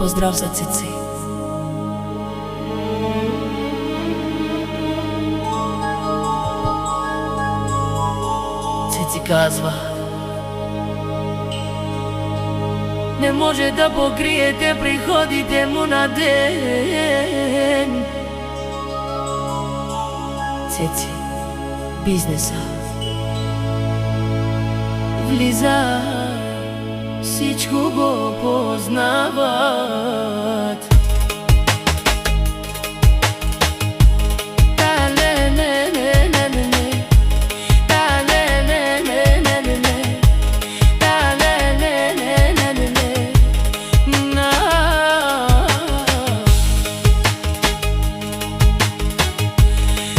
Поздрав за Цици. Цици казва: не може да покриете приходите му на ден. Цици, бизнеса влиза, всичко го познават.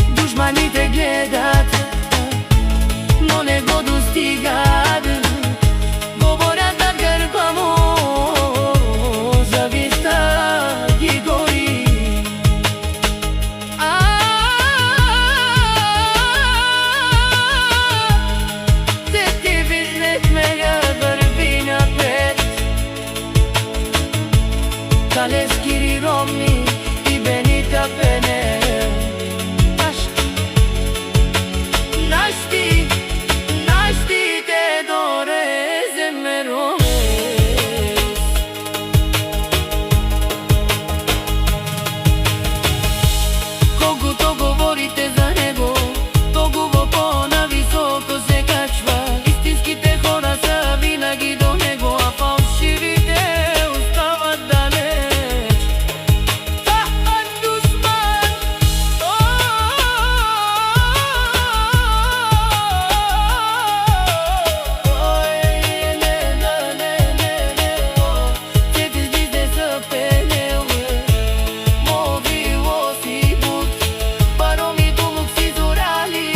Душманите гледат, но не го достигат. Говорят над гърба му, завистта ги гори. Те ти виждахме я върви напред. Калески, Роми и Бенита Пене. Колкото говорите за него, толкова по-нависоко се качва. Истинските хора са винаги до него, а фалшивите остават далеч. Душман! Тези звезди са пенеле, мовило си буд, пароми думок си зорали,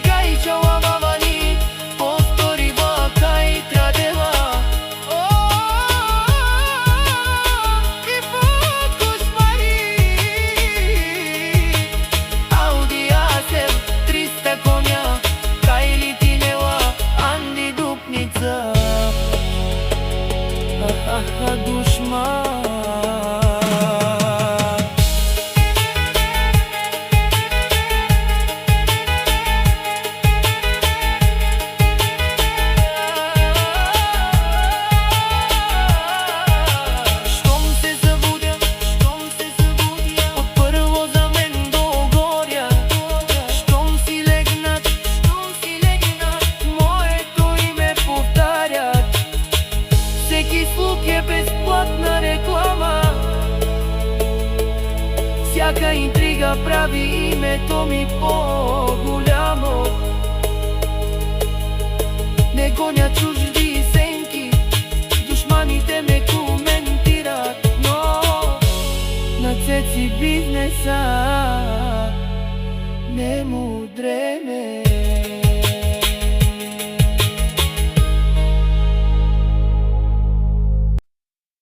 кай чалававани, повтори бака и традела. И под кошмари, Ауди А7, 300 коня, кай литинела, Анди Дупница. Душман. Щом се събудя, от първо за мен до горя. Щом си легнат, моето име повтарят. Всеки звук е безплатна реклама. Всяка интрига прави името ми по-голямо. Не гоня чужди сенки, душманите ме коментират, но на Цеци бизнеса не му дреме.